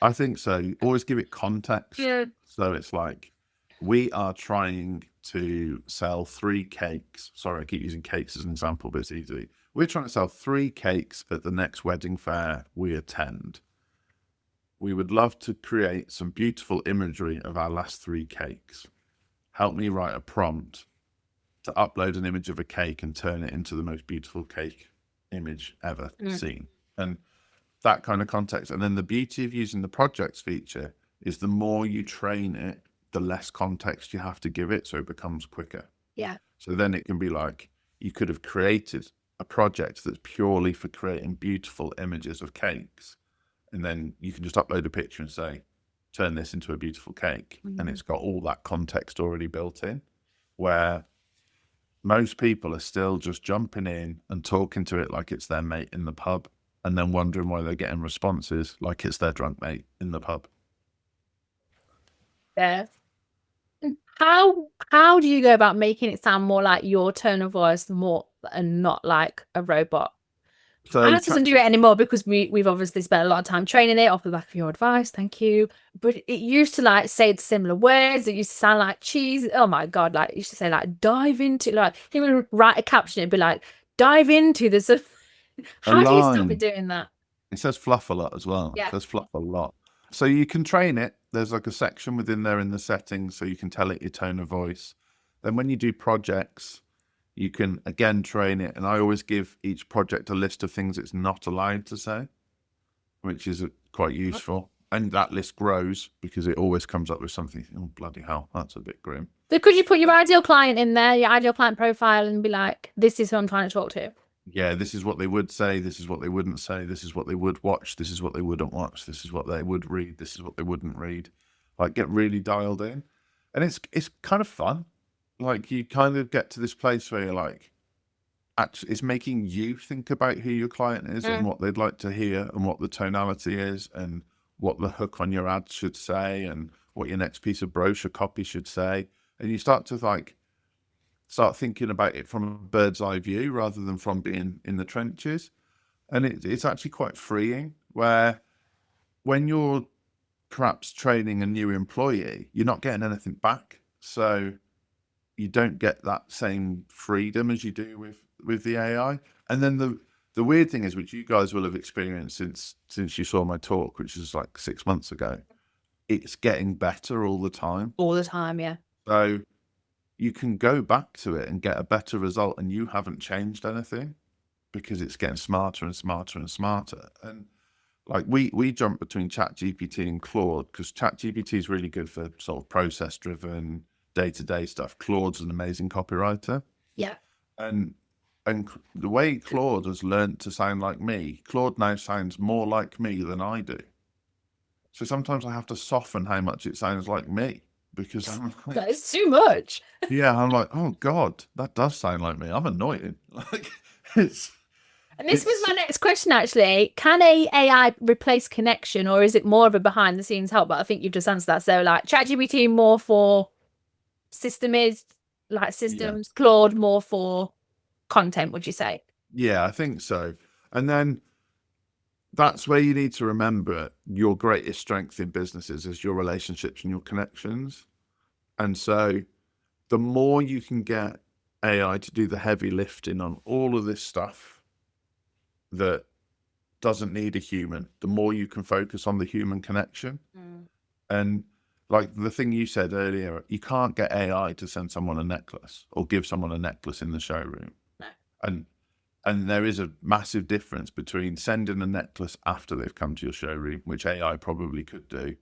I think so. Always give it context. Yeah. So it's like, we are trying to sell 3 cakes. Sorry, I keep using cakes as an example, but it's easy. We're trying to sell 3 cakes at the next wedding fair we attend. We would love to create some beautiful imagery of our last 3 cakes. Help me write a prompt to upload an image of a cake and turn it into the most beautiful cake image ever seen. And that kind of context. And then the beauty of using the projects feature is the more you train it, the less context you have to give it, so it becomes quicker. Yeah. So then it can be like, you could have created a project that's purely for creating beautiful images of cakes, and then you can just upload a picture and say, turn this into a beautiful cake. And it's got all that context already built in, where most people are still just jumping in and talking to it like it's their mate in the pub, and then wondering why they're getting responses like it's their drunk mate in the pub. Yeah. How do you go about making it sound more like your tone of voice, more and not like a robot? So Anna doesn't do it anymore because we've obviously spent a lot of time training it off the back of your advice. Thank you. But it used to like say similar words. It used to sound like cheese. Oh my God. Like it used to say like dive into, like even write a caption, it'd be like dive into this. How do you stop it doing that? It says fluff a lot as well. Yeah. It says fluff a lot. So you can train it. There's like a section within there in the settings, so you can tell it your tone of voice. Then when you do projects, you can again train it. And I always give each project a list of things it's not allowed to say, which is quite useful. And that list grows because it always comes up with something. Oh, bloody hell, that's a bit grim. So could you put your ideal client in there, your ideal client profile, and be like, this is who I'm trying to talk to? Yeah, this is what they would say. This is what they wouldn't say. This is what they would watch. This is what they wouldn't watch. This is what they would read. This is what they wouldn't read. Like, get really dialed in. And it's kind of fun. Like, you kind of get to this place where you're like, actually it's making you think about who your client is and what they'd like to hear and what the tonality is and what the hook on your ad should say and what your next piece of brochure copy should say. And you start to start thinking about it from a bird's eye view rather than from being in the trenches. And it's actually quite freeing, where when you're perhaps training a new employee, you're not getting anything back. So you don't get that same freedom as you do with the AI. And then the weird thing is, which you guys will have experienced since you saw my talk, which is like 6 months ago, it's getting better all the time. All the time, yeah. So you can go back to it and get a better result, and you haven't changed anything because it's getting smarter and smarter and smarter. And like we jump between ChatGPT and Claude because ChatGPT is really good for sort of process-driven, day-to-day stuff. Claude's an amazing copywriter. Yeah. And the way Claude has learned to sound like me, Claude now sounds more like me than I do. So sometimes I have to soften how much it sounds like me because I'm like, that is too much. yeah, I'm like, oh God, that does sound like me. I'm annoying. Like it's. And this was my next question, actually. Can AI replace connection, or is it more of a behind the scenes help? But I think you've just answered that. So like ChatGPT more for systems, Claude more for content, would you say? Yeah, I think so. And then that's where you need to remember your greatest strength in businesses is your relationships and your connections. And so the more you can get AI to do the heavy lifting on all of this stuff that doesn't need a human, the more you can focus on the human connection. And like the thing you said earlier, you can't get AI to send someone a necklace or give someone a necklace in the showroom. No. And there is a massive difference between sending a necklace after they've come to your showroom, which AI probably could do,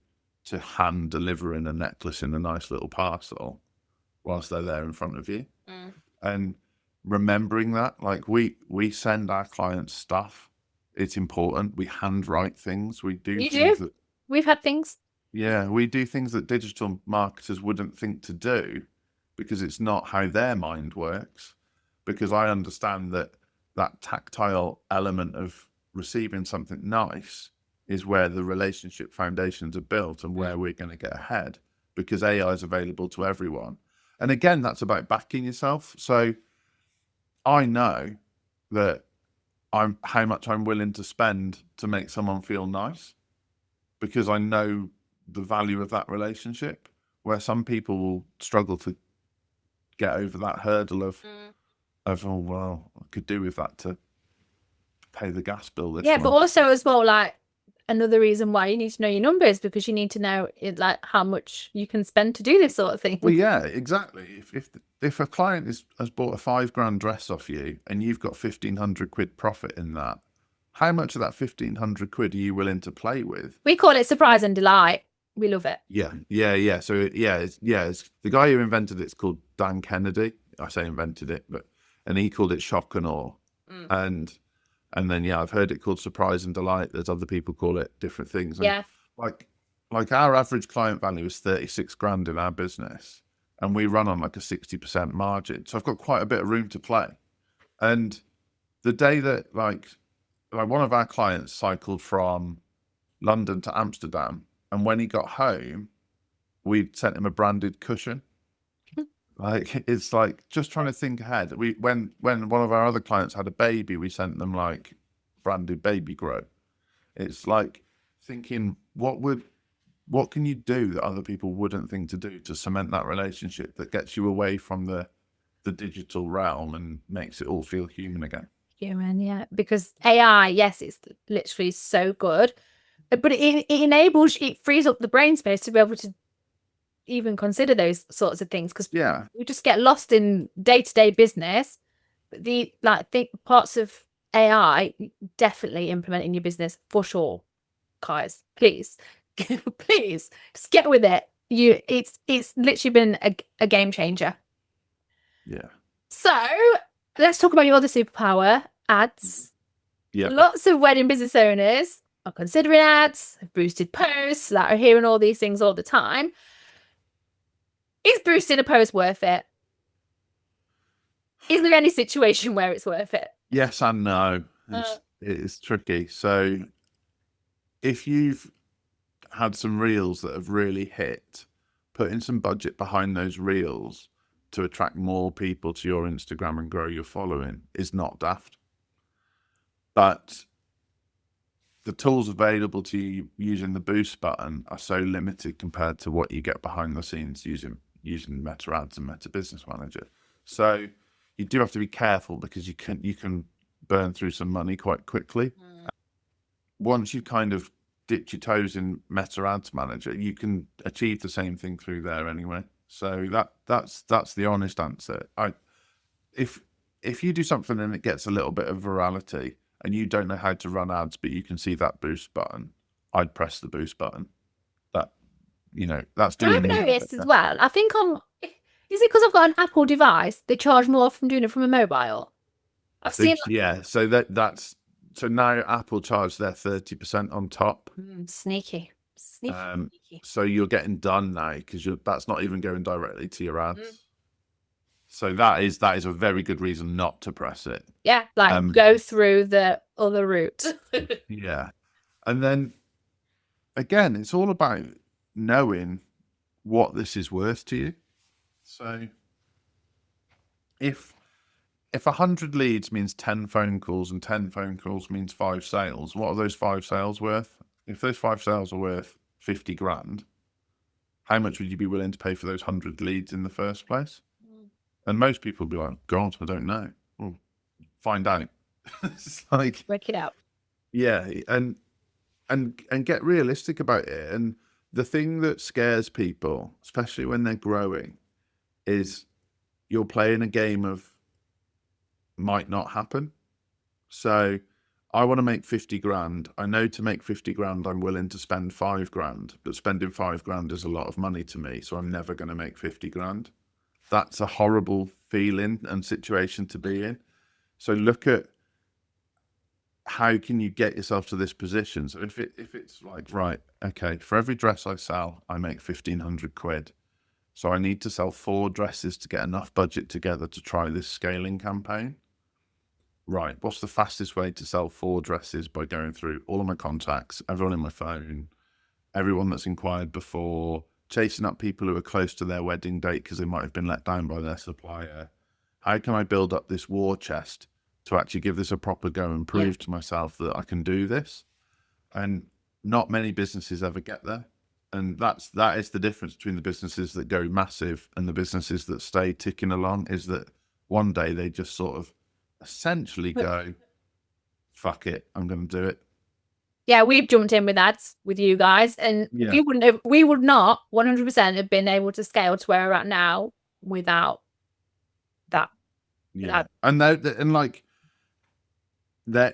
to hand delivering a necklace in a nice little parcel whilst they're there in front of you. And remembering that, like we send our clients stuff. It's important. We handwrite things. We do You things do? that, We've had things. yeah, we do things that digital marketers wouldn't think to do because it's not how their mind works. Because I understand that tactile element of receiving something nice is where the relationship foundations are built and where we're going to get ahead, because AI is available to everyone. And again, that's about backing yourself. So I know that how much I'm willing to spend to make someone feel nice, because I know the value of that relationship, where some people will struggle to get over that hurdle of oh well, I could do with that to pay the gas bill this month. But also as well, like another reason why you need to know your numbers, because you need to know like how much you can spend to do this sort of thing. Well, yeah, exactly. If a client has bought a £5,000 dress off you and you've got 1,500 quid profit in that, how much of that 1,500 quid are you willing to play with? We call it surprise and delight. We love it. Yeah. So it's the guy who invented it's called Dan Kennedy. I say invented it, and he called it shock and awe. And then I've heard it called surprise and delight. There's other people call it different things. And like our average client value is 36 grand in our business, and we run on like a 60% margin. So I've got quite a bit of room to play. And the day that like one of our clients cycled from London to Amsterdam, and when he got home, we sent him a branded cushion. Like, it's like just trying to think ahead. When one of our other clients had a baby, we sent them like branded baby grow. It's like thinking, what can you do that other people wouldn't think to do to cement that relationship that gets you away from the digital realm and makes it all feel human again? Human, yeah. Because AI, yes, it's literally so good, but it frees up the brain space to be able to even consider those sorts of things, because we just get lost in day-to-day business. But the parts of AI definitely implement in your business for sure. Guys, please please just get with it. It's literally been a game changer. So let's talk about your other superpower, ads. Lots of wedding business owners are considering ads, have boosted posts, that are hearing all these things all the time. Is boosting a post worth it? Is there any situation where it's worth it? Yes and no. It's tricky. So if you've had some reels that have really hit, putting some budget behind those reels to attract more people to your Instagram and grow your following is not daft. But the tools available to you using the boost button are so limited compared to what you get behind the scenes using Meta Ads and Meta Business Manager. So you do have to be careful because you can burn through some money quite quickly. Once you kind of dip your toes in Meta Ads Manager, you can achieve the same thing through there anyway. So that's the honest answer. If you do something and it gets a little bit of virality and you don't know how to run ads, but you can see that boost button, I'd press the boost button. That's doing. I've noticed as well. I think is it because I've got an Apple device? They charge more from doing it from a mobile. I've seen. Yeah, so so now Apple charge their 30% on top. Sneaky. So you're getting done now because that's not even going directly to your ads. So that is a very good reason not to press it. Yeah, go through the other route. Yeah. And then again, it's all about knowing what this is worth to you. So if 100 leads means 10 phone calls and 10 phone calls means 5 sales, what are those 5 sales worth? If those 5 sales are worth 50 grand, how much would you be willing to pay for those 100 leads in the first place? And most people will be like, God, I don't know. Well, find out. It's like, work it out. Yeah, and get realistic about it. And the thing that scares people, especially when they're growing, is you're playing a game of might not happen. So I want to make 50 grand. I know to make 50 grand, I'm willing to spend 5 grand, but spending 5 grand is a lot of money to me. So I'm never going to make 50 grand. That's a horrible feeling and situation to be in. So look at how can you get yourself to this position. So if it's like, right, okay, for every dress I sell, I make 1,500 quid. So I need to sell 4 dresses to get enough budget together to try this scaling campaign. Right, what's the fastest way to sell 4 dresses? By going through all of my contacts, everyone in my phone, everyone that's inquired before, chasing up people who are close to their wedding date because they might have been let down by their supplier. How can I build up this war chest to actually give this a proper go and prove to myself that I can do this? And not many businesses ever get there. And that is the difference between the businesses that go massive and the businesses that stay ticking along, is that one day they just sort of essentially go, fuck it, I'm going to do it. Yeah, we've jumped in with ads with you guys, and we would not 100% have been able to scale to where we're at now without that. Yeah, and like there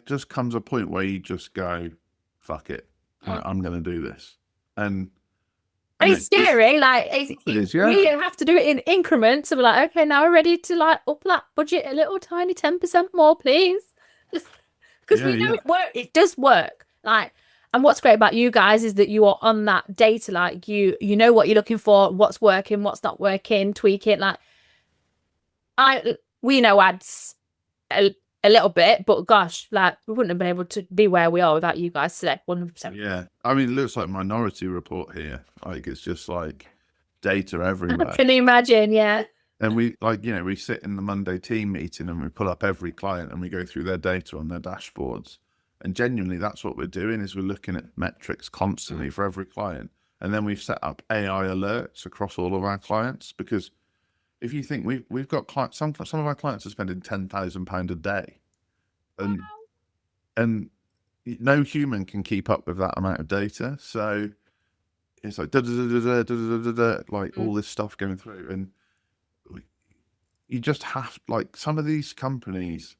just comes a point where you just go, fuck it, I'm going to do this, and it's scary. It is, yeah. We have to do it in increments. So we're like, okay, now we're ready to up that budget a little tiny 10% more, please. Because we know it does work. And what's great about you guys is that you are on that data. You know what you're looking for, what's working, what's not working, tweak it. We know ads a little bit, but gosh, we wouldn't have been able to be where we are without you guys today. 100%. Yeah, I mean, it looks like Minority Report here. It's just like data everywhere. Can you imagine? Yeah. And we sit in the Monday team meeting and we pull up every client and we go through their data on their dashboards. And genuinely, that's what we're doing, is we're looking at metrics constantly for every client. And then we've set up AI alerts across all of our clients, because if you think we've got clients, some of our clients are spending £10,000 a day. And no human can keep up with that amount of data. So it's like all this stuff going through. And you just have, some of these companies,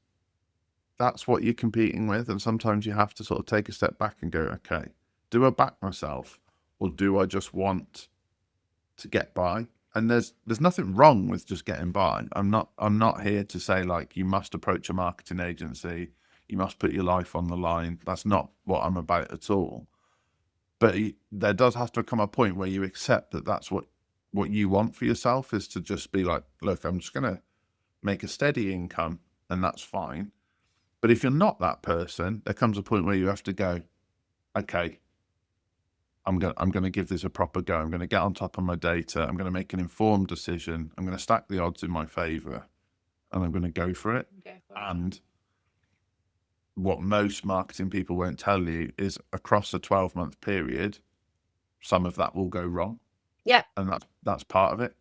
that's what you're competing with. And sometimes you have to sort of take a step back and go, okay, do I back myself, or do I just want to get by? And there's nothing wrong with just getting by. I'm not here to say you must approach a marketing agency, you must put your life on the line. That's not what I'm about at all. But there does have to come a point where you accept that that's what you want for yourself, is to just be like, look, I'm just going to make a steady income, and that's fine. But if you're not that person, there comes a point where you have to go, okay, I'm gonna give this a proper go. I'm gonna get on top of my data. I'm gonna make an informed decision. I'm gonna stack the odds in my favor, and I'm gonna go for it. And what most marketing people won't tell you is across a 12-month period, some of that will go wrong. Yeah. And that's part of it.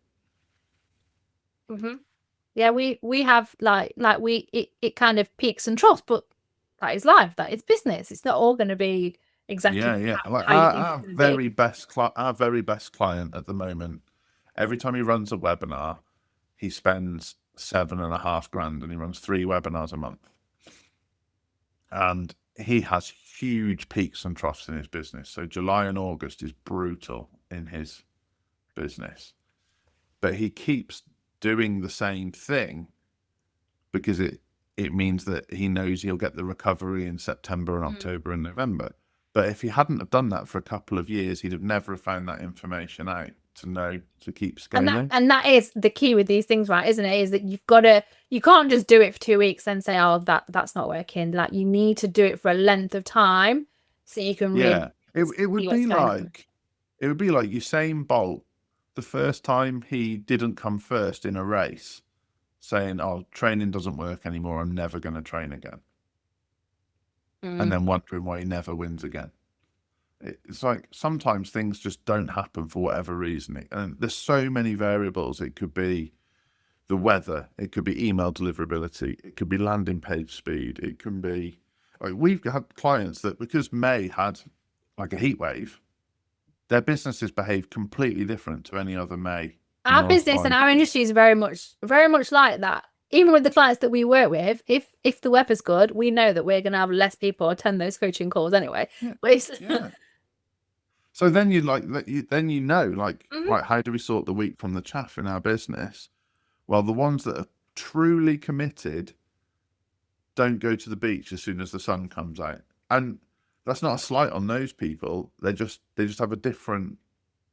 Mm-hmm. Yeah, we have it kind of peaks and troughs, but that is life. That is business. It's not all going to be exactly Yeah. Like how you think our it's gonna be. very best client at the moment, every time he runs a webinar, he spends $7,500, and he runs 3 webinars a month. And he has huge peaks and troughs in his business. So July and August is brutal in his business, but he keeps doing the same thing because it means that he knows he'll get the recovery in September and October and November. But if he hadn't have done that for a couple of years, he'd have never found that information out to know to keep scaling. And that is the key with these things, right? Isn't it? Is that you can't just do it for 2 weeks and say, oh, that's not working. Like, you need to do it for a length of time so you can really. It would be like Usain Bolt, the first time he didn't come first in a race, saying, oh, training doesn't work anymore, I'm never going to train again. And then wondering why he never wins again. It's like sometimes things just don't happen for whatever reason. And there's so many variables. It could be the weather, it could be email deliverability, it could be landing page speed, it can be like we've had clients that because May had like a heat wave, their businesses behave completely different to any other May. Our business and our industry is very much like that. Even with the clients that we work with, if the weather's good, we know that we're going to have less people attend those coaching calls anyway. Yeah. So then you know, right, how do we sort the wheat from the chaff in our business? Well, the ones that are truly committed don't go to the beach as soon as the sun comes out. And that's not a slight on those people. They just have a different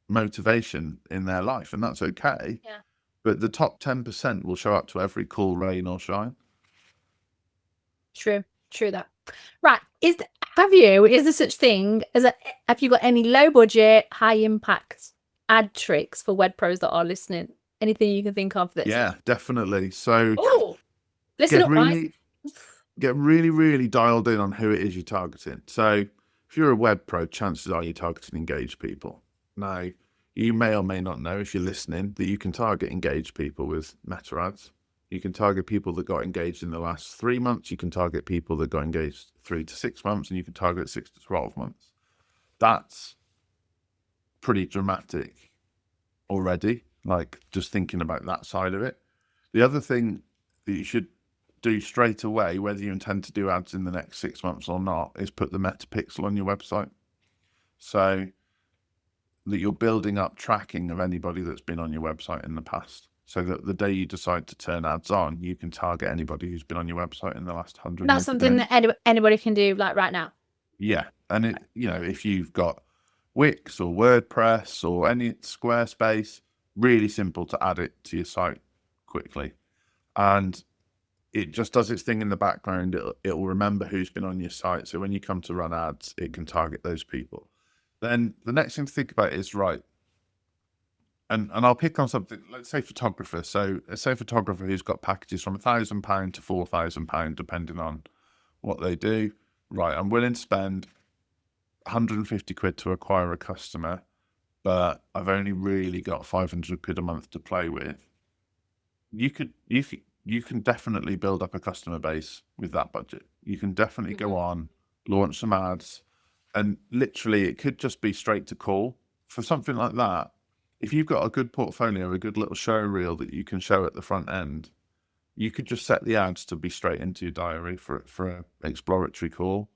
motivation in their life, and that's okay. Yeah. But the top 10% will show up to every cool, rain or shine. True that. Right. Is there such thing as have you got any low budget, high impact ad tricks for web pros that are listening? Anything you can think of? Yeah, definitely. So listen up, guys. Get really, really dialed in on who it is you're targeting. So if you're a web pro, chances are you're targeting engaged people. Now, you may or may not know, if you're listening, that you can target engaged people with meta ads. You can target people that got engaged in the last 3 months. You can target people that got engaged 3 to 6 months, and you can target 6 to 12 months. That's pretty dramatic already, like just thinking about that side of it. The other thing that you should do straight away, whether you intend to do ads in the next 6 months or not, is put the meta pixel on your website. So that you're building up tracking of anybody that's been on your website in the past. So that the day you decide to turn ads on, you can target anybody who's been on your website in the last 100 That's something that anybody can do, like right now. Yeah. And if you've got Wix or WordPress or any Squarespace, really simple to add it to your site quickly. And it just does its thing in the background. It'll remember who's been on your site. So when you come to run ads, it can target those people. Then the next thing to think about is, right, and I'll pick on something, let's say photographer. So let's say a photographer who's got packages from £1,000 to £4,000, depending on what they do. Right, I'm willing to spend 150 quid to acquire a customer, but I've only really got 500 quid a month to play with. You can definitely build up a customer base with that budget. You can definitely go on, launch some ads, and literally it could just be straight to call. For something like that, if you've got a good portfolio, a good little show reel that you can show at the front end, you could just set the ads to be straight into your diary for an exploratory call,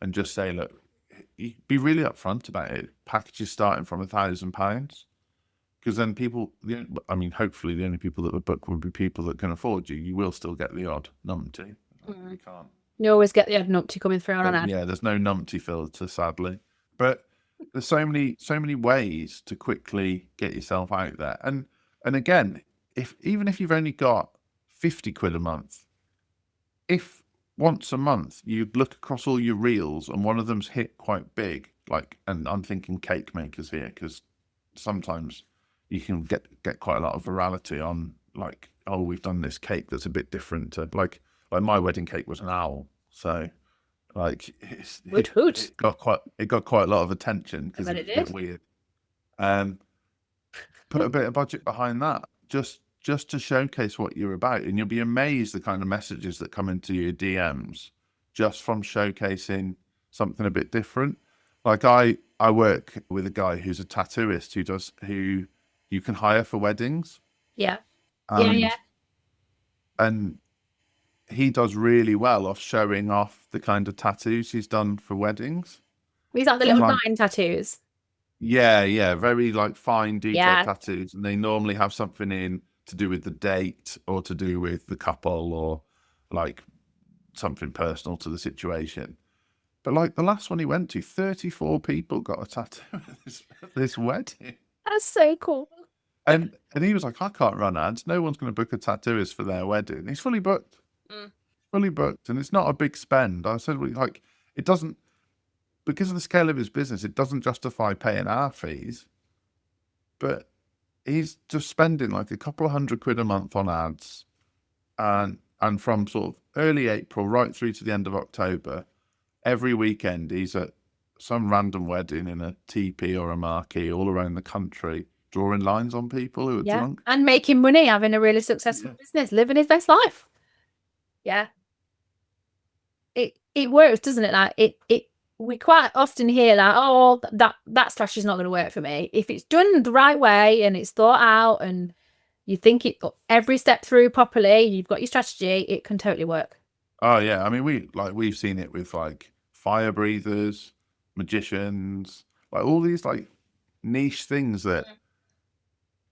and just say, look, be really upfront about it. Packages starting from £1,000, because then hopefully the only people that would book would be people that can afford you. You will still get the odd numpty. You can't. You always get the odd numpty coming through on an ad. Yeah, there's no numpty filter, sadly. But there's so many ways to quickly get yourself out there. And again, even if you've only got 50 quid a month. If once a month you look across all your reels and one of them's hit quite big, like, and I'm thinking cake makers here, because sometimes you can get quite a lot of virality on, like, oh, we've done this cake that's a bit different to, like my wedding cake was an owl, so like Hoot. it got quite a lot of attention because bet it's it a bit did. weird. Put a bit of budget behind that, just to showcase what you're about, and you'll be amazed the kind of messages that come into your DMs just from showcasing something a bit different. Like I work with a guy who's a tattooist who you can hire for weddings, Yeah. and and he does really well off showing off the kind of tattoos he's done for weddings. These are the little 9 tattoos. Yeah, very like fine detailed Yeah. tattoos, and they normally have something in to do with the date or to do with the couple or like something personal to the situation. But like the last one he went to, 34 people got a tattoo at this wedding. That's so cool. And he was like, I can't run ads. No one's going to book a tattooist for their wedding. He's fully booked. Fully booked. And it's not a big spend. I said, like, it doesn't, because of the scale of his business, it doesn't justify paying our fees. But he's just spending like a couple of £100 a month on ads. And from sort of early April right through to the end of October, every weekend he's at some random wedding in a teepee or a marquee all around the country, drawing lines on people who are drunk. And making money, having a really successful business, living his best life. Yeah. It works, doesn't it? Like we quite often hear that, oh, that slash is not going to work for me. If it's done the right way and it's thought out and you think it every step through properly, you've got your strategy, it can totally work. Oh yeah, I mean we've seen it with like fire breathers, magicians, like all these like niche things that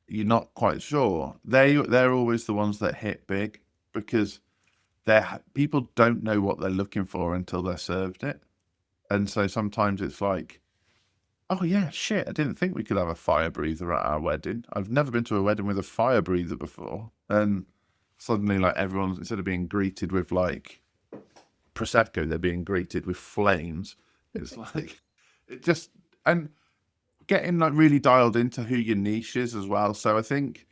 you're not quite sure. They're always the ones that hit big because people don't know what they're looking for until they're served it. And so sometimes it's like, oh yeah, shit, I didn't think we could have a fire breather at our wedding. I've never been to a wedding with a fire breather before. And suddenly like everyone's, instead of being greeted with like Prosecco, they're being greeted with flames. It's like, it just, and getting like really dialed into who your niche is as well. So I think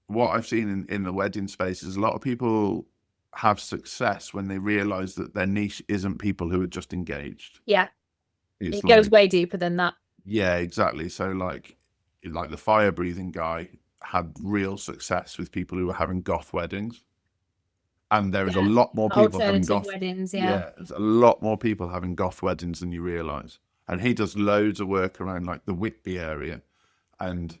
what I've seen in the wedding space is a lot of people have success when they realize that their niche isn't people who are just engaged. Yeah. It goes way deeper than that. Yeah, exactly. So like the fire breathing guy had real success with people who were having goth weddings. And there is a lot more people having goth weddings. Yeah, there's a lot more people having goth weddings than you realize. And he does loads of work around like the Whitby area. And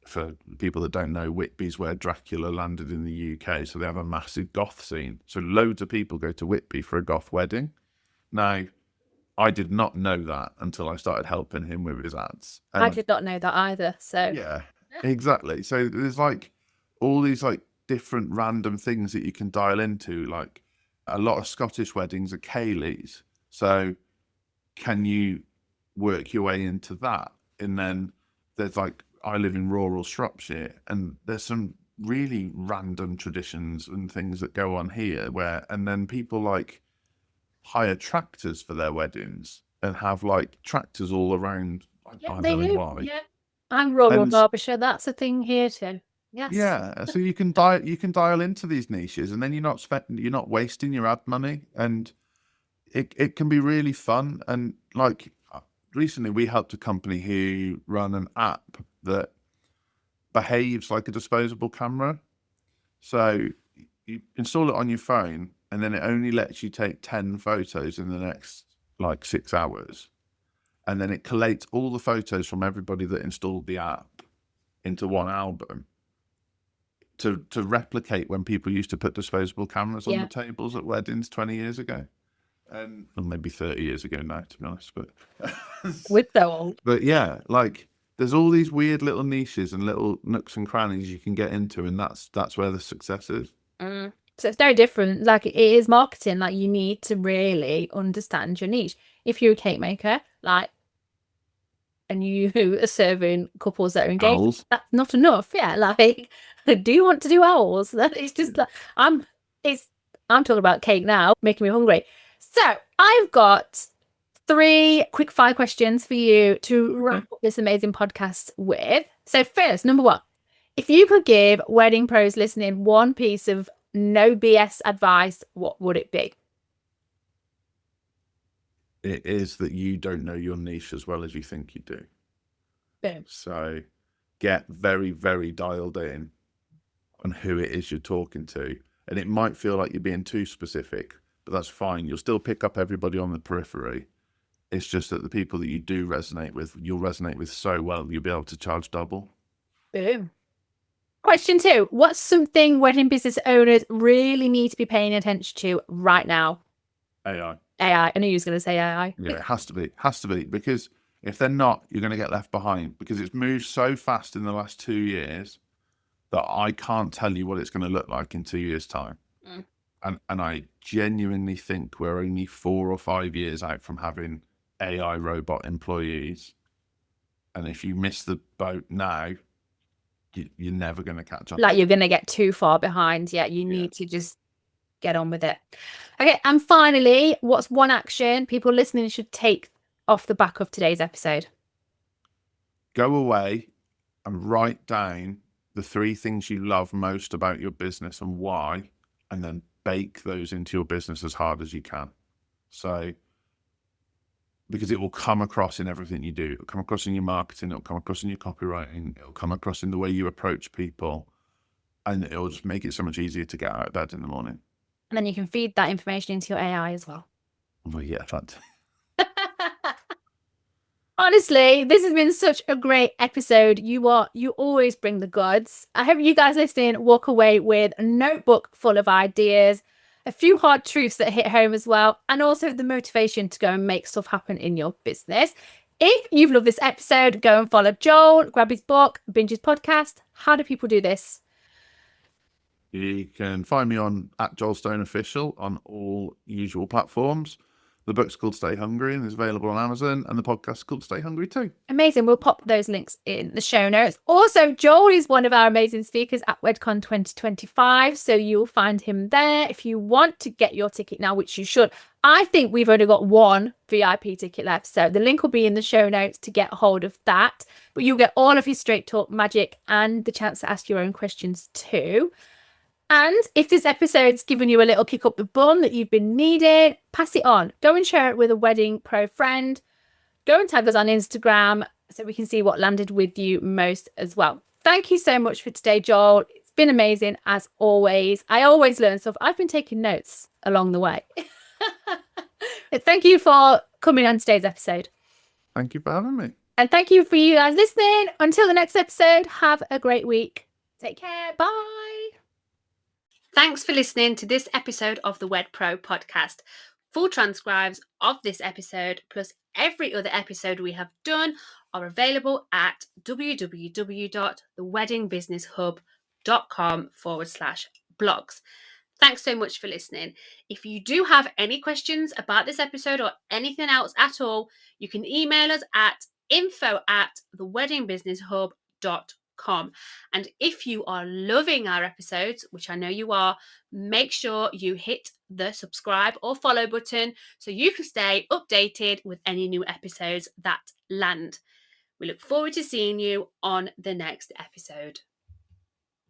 for people that don't know, Whitby's where Dracula landed in the UK. So they have a massive goth scene. So loads of people go to Whitby for a goth wedding. Now, I did not know that until I started helping him with his ads. And I did not know that either. So yeah, exactly. So there's like all these like different random things that you can dial into. Like a lot of Scottish weddings are ceilidhs. So can you work your way into that? And then there's like, I live in rural Shropshire, and there's some really random traditions and things that go on here and then people like hire tractors for their weddings and have like tractors all around. I don't know why. Yeah. I'm rural Derbyshire. That's a thing here too. Yes. Yeah. So you can dial into these niches, and then you're not wasting your ad money, and it can be really fun. And like recently we helped a company who run an app that behaves like a disposable camera. So you install it on your phone, and then it only lets you take 10 photos in the next like 6 hours. And then it collates all the photos from everybody that installed the app into one album to replicate when people used to put disposable cameras on the tables at weddings 20 years ago. And or maybe 30 years ago now, to be honest. But with so old. But yeah, like there's all these weird little niches and little nooks and crannies you can get into, and that's where the success is. So it's very different. Like it is marketing. Like you need to really understand your niche. If you're a cake maker, like, and you are serving couples that are engaged, that's not enough. Yeah, like Do you want to do owls? It's just like I'm talking about cake now, making me hungry. So I've got 3 quick fire questions for you to wrap up this amazing podcast with. So first, number 1, if you could give wedding pros listening one piece of no BS advice, what would it be? It is that you don't know your niche as well as you think you do. Boom. So get very, very dialed in on who it is you're talking to. And it might feel like you're being too specific, but that's fine. You'll still pick up everybody on the periphery. It's just that the people that you do resonate with, you'll resonate with so well, you'll be able to charge double. Boom. Question 2. What's something wedding business owners really need to be paying attention to right now? AI. AI. I knew you was going to say AI. Yeah, it has to be. Has to be. Because if they're not, you're going to get left behind. Because it's moved so fast in the last 2 years that I can't tell you what it's going to look like in 2 years' time. And I genuinely think we're only 4 or 5 years out from having AI robot employees. And if you miss the boat now, you're never going to catch up. Like you're going to get too far behind. Yeah, you need to just get on with it. Okay, and finally, what's one action people listening should take off the back of today's episode? Go away and write down the 3 things you love most about your business and why, and then bake those into your business as hard as you can. So, because it will come across in everything you do. It'll come across in your marketing, it'll come across in your copywriting, it'll come across in the way you approach people, and it'll just make it so much easier to get out of bed in the morning. And then you can feed that information into your AI as well. Well, yeah, that. Honestly, this has been such a great episode. You always bring the goods. I hope you guys listening walk away with a notebook full of ideas, a few hard truths that hit home as well, and also the motivation to go and make stuff happen in your business. If you've loved this episode, go and follow Joel, grab his book, binge his podcast. How do people do this? You can find me on @JoelStoneOfficial on all usual platforms. The book's called Stay Hungry and is available on Amazon, and the podcast is called Stay Hungry too. Amazing. We'll pop those links in the show notes. Also, Joel is one of our amazing speakers at Wedcon 2025, so you'll find him there if you want to get your ticket now, which you should. I think we've only got 1 VIP ticket left, so the link will be in the show notes to get a hold of that. But you'll get all of his straight talk magic and the chance to ask your own questions too. And if this episode's given you a little kick up the bum that you've been needing, pass it on. Go and share it with a wedding pro friend. Go and tag us on Instagram so we can see what landed with you most as well. Thank you so much for today, Joel. It's been amazing as always. I always learn stuff. I've been taking notes along the way. Thank you for coming on today's episode. Thank you for having me. And thank you for you guys listening. Until the next episode, have a great week. Take care. Bye. Thanks for listening to this episode of the Wed Pro podcast. Full transcripts of this episode, plus every other episode we have done, are available at www.theweddingbusinesshub.com/blogs. Thanks so much for listening. If you do have any questions about this episode or anything else at all, you can email us at info@theweddingbusinesshub.com. And if you are loving our episodes, which I know you are, make sure you hit the subscribe or follow button so you can stay updated with any new episodes that land. We look forward to seeing you on the next episode.